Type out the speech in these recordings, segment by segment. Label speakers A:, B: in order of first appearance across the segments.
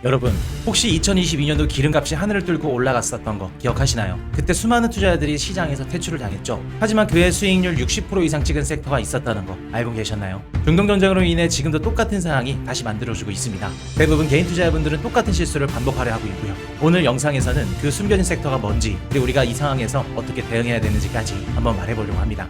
A: 여러분, 혹시 2022년도 기름값이 하늘을 뚫고 올라갔었던 거 기억하시나요? 그때 수많은 투자자들이 시장에서 퇴출을 당했죠. 하지만 그해 수익률 60% 이상 찍은 섹터가 있었다는 거 알고 계셨나요? 중동전쟁으로 인해 지금도 똑같은 상황이 다시 만들어지고 있습니다. 대부분 개인 투자자분들은 똑같은 실수를 반복하려 하고 있고요. 오늘 영상에서는 그 숨겨진 섹터가 뭔지, 그리고 우리가 이 상황에서 어떻게 대응해야 되는지까지 한번 말해보려고 합니다.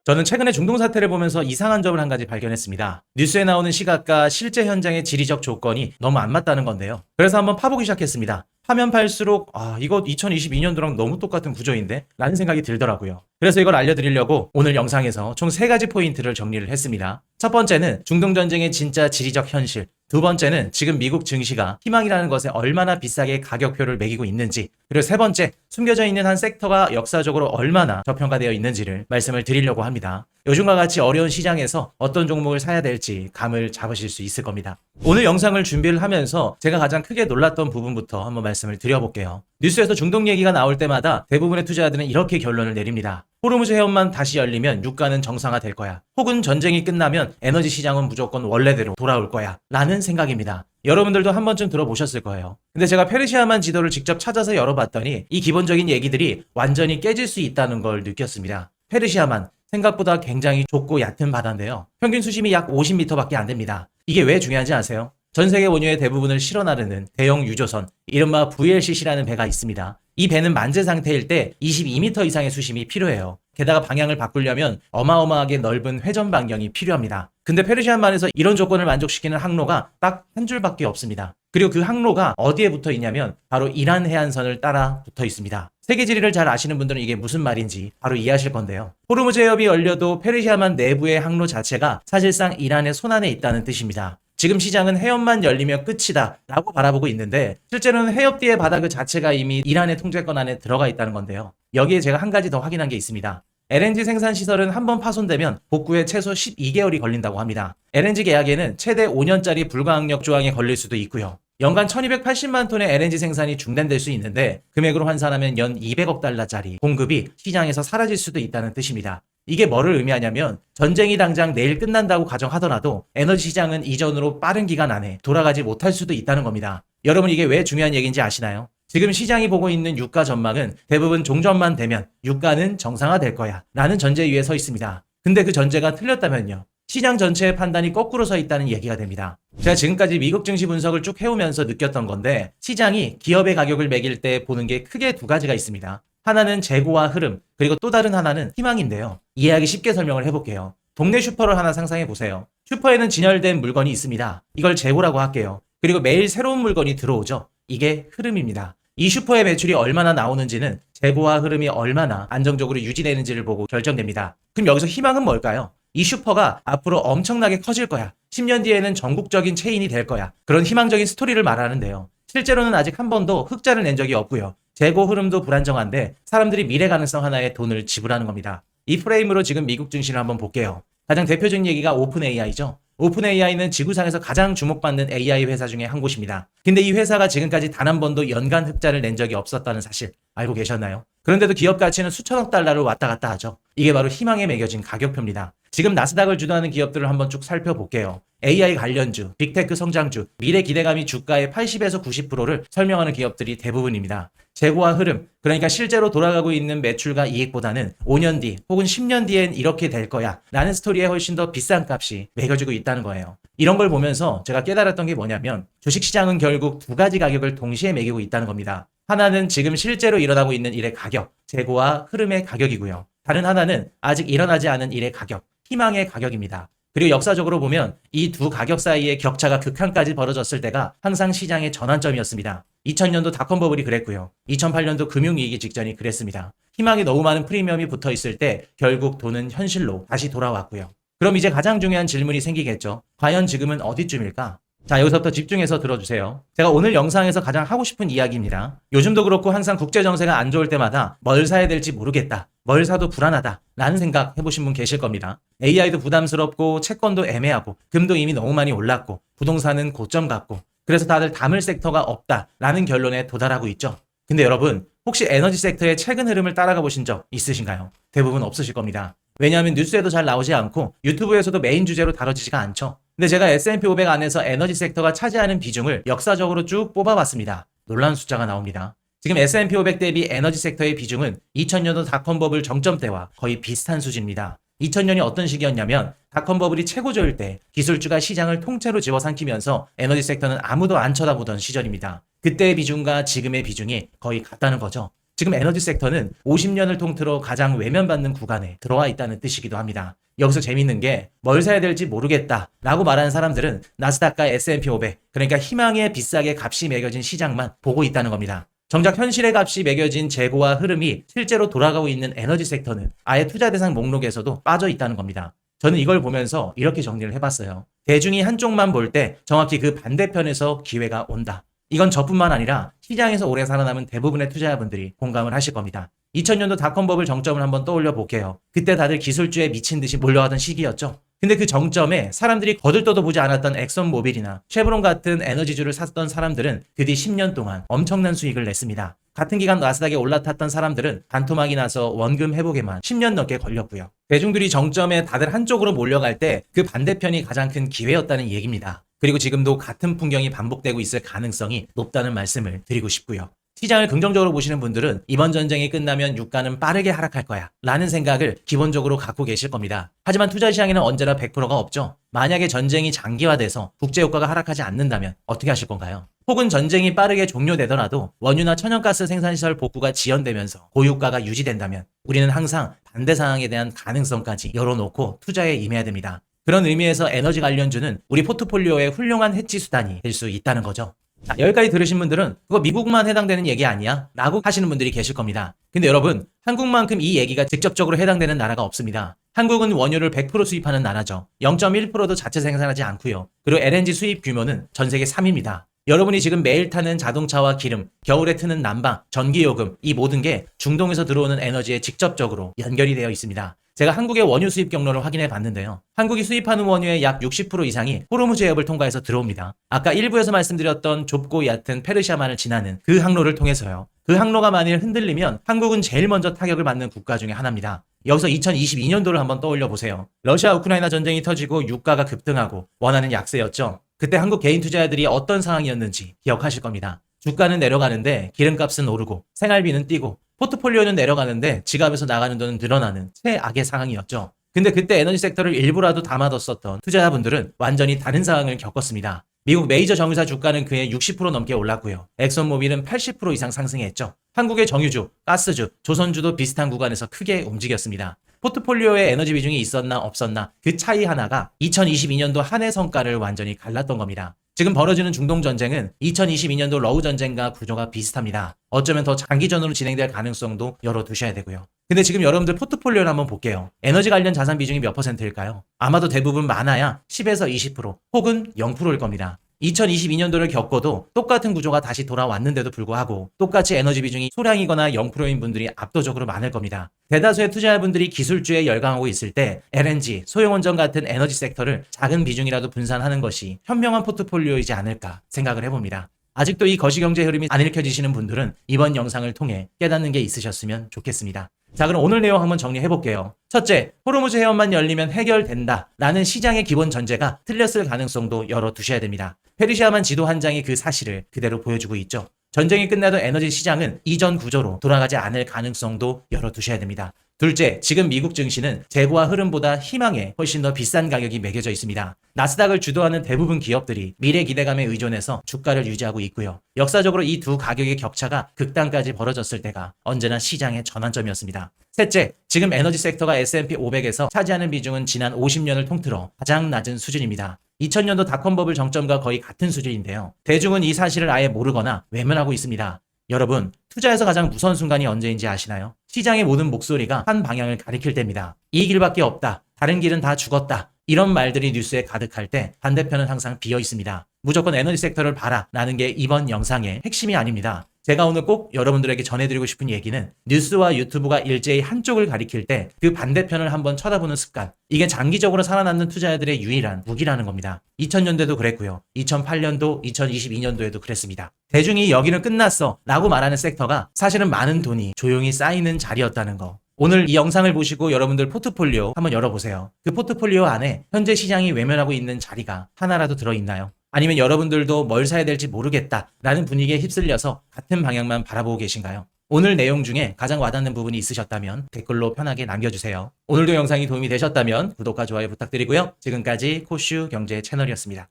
A: 저는 최근에 중동 사태를 보면서 이상한 점을 한 가지 발견했습니다. 뉴스에 나오는 시각과 실제 현장의 지리적 조건이 너무 안 맞다는 건데요. 그래서 한번 파보기 시작했습니다. 파면 팔수록 이거 2022년도랑 너무 똑같은 구조인데? 라는 생각이 들더라고요. 그래서 이걸 알려드리려고 오늘 영상에서 총 3가지 포인트를 정리를 했습니다. 첫 번째는 중동전쟁의 진짜 지리적 현실, 두 번째는 지금 미국 증시가 희망이라는 것에 얼마나 비싸게 가격표를 매기고 있는지, 그리고 세 번째, 숨겨져 있는 한 섹터가 역사적으로 얼마나 저평가되어 있는지를 말씀을 드리려고 합니다. 요즘과 같이 어려운 시장에서 어떤 종목을 사야 될지 감을 잡으실 수 있을 겁니다. 오늘 영상을 준비를 하면서 제가 가장 크게 놀랐던 부분부터 한번 말씀을 드려볼게요. 뉴스에서 중동 얘기가 나올 때마다 대부분의 투자자들은 이렇게 결론을 내립니다. 호르무즈 해협만 다시 열리면 유가는 정상화될 거야. 혹은 전쟁이 끝나면 에너지 시장은 무조건 원래대로 돌아올 거야. 라는 생각입니다. 여러분들도 한 번쯤 들어보셨을 거예요. 근데 제가 페르시아만 지도를 직접 찾아서 열어봤더니 이 기본적인 얘기들이 완전히 깨질 수 있다는 걸 느꼈습니다. 페르시아만 생각보다 굉장히 좁고 얕은 바다인데요. 평균 수심이 약 50m밖에 안 됩니다. 이게 왜 중요한지 아세요? 전 세계 원유의 대부분을 실어 나르는 대형 유조선, 이른바 VLCC라는 배가 있습니다. 이 배는 만재 상태일 때 22m 이상의 수심이 필요해요. 게다가 방향을 바꾸려면 어마어마하게 넓은 회전 반경이 필요합니다. 근데 페르시안만에서 이런 조건을 만족시키는 항로가 딱 한 줄밖에 없습니다. 그리고 그 항로가 어디에 붙어 있냐면 바로 이란 해안선을 따라 붙어 있습니다. 세계 지리를 잘 아시는 분들은 이게 무슨 말인지 바로 이해하실 건데요. 호르무즈 해협이 열려도 페르시아만 내부의 항로 자체가 사실상 이란의 손안에 있다는 뜻입니다. 지금 시장은 해협만 열리면 끝이다 라고 바라보고 있는데 실제로는 해협 뒤의 바다 그 자체가 이미 이란의 통제권 안에 들어가 있다는 건데요. 여기에 제가 한 가지 더 확인한 게 있습니다. LNG 생산 시설은 한번 파손되면 복구에 최소 12개월이 걸린다고 합니다. LNG 계약에는 최대 5년짜리 불가항력 조항에 걸릴 수도 있고요. 연간 1280만 톤의 LNG 생산이 중단될 수 있는데 금액으로 환산하면 연 200억 달러짜리 공급이 시장에서 사라질 수도 있다는 뜻입니다. 이게 뭐를 의미하냐면 전쟁이 당장 내일 끝난다고 가정하더라도 에너지 시장은 이전으로 빠른 기간 안에 돌아가지 못할 수도 있다는 겁니다. 여러분 이게 왜 중요한 얘기인지 아시나요? 지금 시장이 보고 있는 유가 전망은 대부분 종전만 되면 유가는 정상화될 거야 라는 전제 위에 서 있습니다. 근데 그 전제가 틀렸다면요. 시장 전체의 판단이 거꾸로 서 있다는 얘기가 됩니다. 제가 지금까지 미국 증시 분석을 쭉 해오면서 느꼈던 건데 시장이 기업의 가격을 매길 때 보는 게 크게 두 가지가 있습니다. 하나는 재고와 흐름, 그리고 또 다른 하나는 희망인데요. 이해하기 쉽게 설명을 해볼게요. 동네 슈퍼를 하나 상상해 보세요. 슈퍼에는 진열된 물건이 있습니다. 이걸 재고라고 할게요. 그리고 매일 새로운 물건이 들어오죠. 이게 흐름입니다. 이 슈퍼의 매출이 얼마나 나오는지는 재고와 흐름이 얼마나 안정적으로 유지되는지를 보고 결정됩니다. 그럼 여기서 희망은 뭘까요? 이 슈퍼가 앞으로 엄청나게 커질 거야. 10년 뒤에는 전국적인 체인이 될 거야. 그런 희망적인 스토리를 말하는데요. 실제로는 아직 한 번도 흑자를 낸 적이 없고요. 재고 흐름도 불안정한데 사람들이 미래 가능성 하나에 돈을 지불하는 겁니다. 이 프레임으로 지금 미국 증시를 한번 볼게요. 가장 대표적인 얘기가 오픈 AI죠. 오픈 AI는 지구상에서 가장 주목받는 AI 회사 중에 한 곳입니다. 근데 이 회사가 지금까지 단 한 번도 연간 흑자를 낸 적이 없었다는 사실 알고 계셨나요? 그런데도 기업 가치는 수천억 달러로 왔다 갔다 하죠. 이게 바로 희망에 매겨진 가격표입니다. 지금 나스닥을 주도하는 기업들을 한번 쭉 살펴볼게요. AI 관련주, 빅테크 성장주, 미래 기대감이 주가의 80에서 90%를 설명하는 기업들이 대부분입니다. 재고와 흐름, 그러니까 실제로 돌아가고 있는 매출과 이익보다는 5년 뒤 혹은 10년 뒤엔 이렇게 될 거야 라는 스토리에 훨씬 더 비싼 값이 매겨지고 있다는 거예요. 이런 걸 보면서 제가 깨달았던 게 뭐냐면 주식시장은 결국 두 가지 가격을 동시에 매기고 있다는 겁니다. 하나는 지금 실제로 일어나고 있는 일의 가격, 재고와 흐름의 가격이고요. 다른 하나는 아직 일어나지 않은 일의 가격, 희망의 가격입니다. 그리고 역사적으로 보면 이 두 가격 사이의 격차가 극한까지 벌어졌을 때가 항상 시장의 전환점이었습니다. 2000년도 닷컴 버블이 그랬고요. 2008년도 금융위기 직전이 그랬습니다. 희망이 너무 많은 프리미엄이 붙어 있을 때 결국 돈은 현실로 다시 돌아왔고요. 그럼 이제 가장 중요한 질문이 생기겠죠. 과연 지금은 어디쯤일까? 자, 여기서부터 집중해서 들어주세요. 제가 오늘 영상에서 가장 하고 싶은 이야기입니다. 요즘도 그렇고 항상 국제정세가 안 좋을 때마다 뭘 사야 될지 모르겠다. 뭘 사도 불안하다. 라는 생각 해보신 분 계실 겁니다. AI도 부담스럽고 채권도 애매하고 금도 이미 너무 많이 올랐고 부동산은 고점 같고 그래서 다들 담을 섹터가 없다. 라는 결론에 도달하고 있죠. 근데 여러분 혹시 에너지 섹터의 최근 흐름을 따라가 보신 적 있으신가요? 대부분 없으실 겁니다. 왜냐하면 뉴스에도 잘 나오지 않고 유튜브에서도 메인 주제로 다뤄지지가 않죠. 근데 제가 S&P 500 안에서 에너지 섹터가 차지하는 비중을 역사적으로 쭉 뽑아봤습니다. 놀라운 숫자가 나옵니다. 지금 S&P 500 대비 에너지 섹터의 비중은 2000년도 닷컴 버블 정점 때와 거의 비슷한 수준입니다. 2000년이 어떤 시기였냐면 닷컴 버블이 최고조일 때 기술주가 시장을 통째로 집어삼키면서 에너지 섹터는 아무도 안 쳐다보던 시절입니다. 그때의 비중과 지금의 비중이 거의 같다는 거죠. 지금 에너지 섹터는 50년을 통틀어 가장 외면받는 구간에 들어와 있다는 뜻이기도 합니다. 여기서 재밌는 게 뭘 사야 될지 모르겠다 라고 말하는 사람들은 나스닥과 S&P 500, 그러니까 희망에 비싸게 값이 매겨진 시장만 보고 있다는 겁니다. 정작 현실의 값이 매겨진 재고와 흐름이 실제로 돌아가고 있는 에너지 섹터는 아예 투자 대상 목록에서도 빠져 있다는 겁니다. 저는 이걸 보면서 이렇게 정리를 해봤어요. 대중이 한쪽만 볼 때 정확히 그 반대편에서 기회가 온다. 이건 저뿐만 아니라 시장에서 오래 살아남은 대부분의 투자자분들이 공감을 하실 겁니다. 2000년도 닷컴 버블 정점을 한번 떠올려 볼게요. 그때 다들 기술주에 미친 듯이 몰려가던 시기였죠. 근데 그 정점에 사람들이 거들떠도 보지 않았던 엑선모빌이나 쉐브론 같은 에너지주를 샀던 사람들은 그 뒤 10년 동안 엄청난 수익을 냈습니다. 같은 기간 나스닥에 올라탔던 사람들은 반토막이 나서 원금 회복에만 10년 넘게 걸렸고요. 대중들이 정점에 다들 한쪽으로 몰려갈 때 그 반대편이 가장 큰 기회였다는 얘기입니다. 그리고 지금도 같은 풍경이 반복되고 있을 가능성이 높다는 말씀을 드리고 싶고요. 시장을 긍정적으로 보시는 분들은 이번 전쟁이 끝나면 유가는 빠르게 하락할 거야 라는 생각을 기본적으로 갖고 계실 겁니다. 하지만 투자 시장에는 언제나 100%가 없죠. 만약에 전쟁이 장기화돼서 국제유가가 하락하지 않는다면 어떻게 하실 건가요? 혹은 전쟁이 빠르게 종료되더라도 원유나 천연가스 생산시설 복구가 지연되면서 고유가가 유지된다면 우리는 항상 반대 상황에 대한 가능성까지 열어놓고 투자에 임해야 됩니다. 그런 의미에서 에너지 관련주는 우리 포트폴리오의 훌륭한 해지 수단이 될 수 있다는 거죠. 자, 여기까지 들으신 분들은 그거 미국만 해당되는 얘기 아니야? 라고 하시는 분들이 계실 겁니다. 근데 여러분, 한국만큼 이 얘기가 직접적으로 해당되는 나라가 없습니다. 한국은 원유를 100% 수입하는 나라죠. 0.1%도 자체 생산하지 않고요. 그리고 LNG 수입 규모는 전 세계 3위입니다. 여러분이 지금 매일 타는 자동차와 기름, 겨울에 트는 난방, 전기요금, 이 모든 게 중동에서 들어오는 에너지에 직접적으로 연결이 되어 있습니다. 제가 한국의 원유 수입 경로를 확인해 봤는데요. 한국이 수입하는 원유의 약 60% 이상이 호르무즈 해협을 통과해서 들어옵니다. 아까 일부에서 말씀드렸던 좁고 얕은 페르시아만을 지나는 그 항로를 통해서요. 그 항로가 만일 흔들리면 한국은 제일 먼저 타격을 받는 국가 중에 하나입니다. 여기서 2022년도를 한번 떠올려 보세요. 러시아 우크라이나 전쟁이 터지고 유가가 급등하고 원화는 약세였죠. 그때 한국 개인 투자자들이 어떤 상황이었는지 기억하실 겁니다. 주가는 내려가는데 기름값은 오르고 생활비는 뛰고 포트폴리오는 내려가는데 지갑에서 나가는 돈은 늘어나는 최악의 상황이었죠. 근데 그때 에너지 섹터를 일부라도 담아뒀었던 투자자분들은 완전히 다른 상황을 겪었습니다. 미국 메이저 정유사 주가는 그해 60% 넘게 올랐고요. 엑선모빌은 80% 이상 상승했죠. 한국의 정유주, 가스주, 조선주도 비슷한 구간에서 크게 움직였습니다. 포트폴리오에 에너지 비중이 있었나 없었나 그 차이 하나가 2022년도 한 해 성과를 완전히 갈랐던 겁니다. 지금 벌어지는 중동 전쟁은 2022년도 러우 전쟁과 구조가 비슷합니다. 어쩌면 더 장기전으로 진행될 가능성도 열어두셔야 되고요. 근데 지금 여러분들 포트폴리오를 한번 볼게요. 에너지 관련 자산 비중이 몇 %일까요? 아마도 대부분 많아야 10에서 20% 혹은 0%일 겁니다. 2022년도를 겪어도 똑같은 구조가 다시 돌아왔는데도 불구하고 똑같이 에너지 비중이 소량이거나 0%인 분들이 압도적으로 많을 겁니다. 대다수의 투자자분들이 기술주에 열광하고 있을 때 LNG, 소형원전 같은 에너지 섹터를 작은 비중이라도 분산하는 것이 현명한 포트폴리오이지 않을까 생각을 해봅니다. 아직도 이 거시경제 흐름이 안 읽혀지시는 분들은 이번 영상을 통해 깨닫는 게 있으셨으면 좋겠습니다. 자, 그럼 오늘 내용 한번 정리해볼게요. 첫째, 호르무즈 해협만 열리면 해결된다 라는 시장의 기본 전제가 틀렸을 가능성도 열어두셔야 됩니다. 페르시아만 지도 한 장이 그 사실을 그대로 보여주고 있죠. 전쟁이 끝나도 에너지 시장은 이전 구조로 돌아가지 않을 가능성도 열어두셔야 됩니다. 둘째, 지금 미국 증시는 재고와 흐름보다 희망에 훨씬 더 비싼 가격이 매겨져 있습니다. 나스닥을 주도하는 대부분 기업들이 미래 기대감에 의존해서 주가를 유지하고 있고요. 역사적으로 이 두 가격의 격차가 극단까지 벌어졌을 때가 언제나 시장의 전환점이었습니다. 셋째, 지금 에너지 섹터가 S&P 500에서 차지하는 비중은 지난 50년을 통틀어 가장 낮은 수준입니다. 2000년도 닷컴 버블 정점과 거의 같은 수준인데요. 대중은 이 사실을 아예 모르거나 외면하고 있습니다. 여러분, 투자에서 가장 무서운 순간이 언제인지 아시나요? 시장의 모든 목소리가 한 방향을 가리킬 때입니다. 이 길밖에 없다. 다른 길은 다 죽었다. 이런 말들이 뉴스에 가득할 때 반대편은 항상 비어 있습니다. 무조건 에너지 섹터를 봐라 라는 게 이번 영상의 핵심이 아닙니다. 제가 오늘 꼭 여러분들에게 전해드리고 싶은 얘기는 뉴스와 유튜브가 일제히 한쪽을 가리킬 때 그 반대편을 한번 쳐다보는 습관, 이게 장기적으로 살아남는 투자자들의 유일한 무기라는 겁니다. 2000년대도 그랬고요. 2008년도, 2022년도에도 그랬습니다. 대중이 여기는 끝났어 라고 말하는 섹터가 사실은 많은 돈이 조용히 쌓이는 자리였다는 거. 오늘 이 영상을 보시고 여러분들 포트폴리오 한번 열어보세요. 그 포트폴리오 안에 현재 시장이 외면하고 있는 자리가 하나라도 들어있나요? 아니면 여러분들도 뭘 사야 될지 모르겠다 라는 분위기에 휩쓸려서 같은 방향만 바라보고 계신가요? 오늘 내용 중에 가장 와닿는 부분이 있으셨다면 댓글로 편하게 남겨주세요. 오늘도 영상이 도움이 되셨다면 구독과 좋아요 부탁드리고요. 지금까지 코슈 경제 채널이었습니다.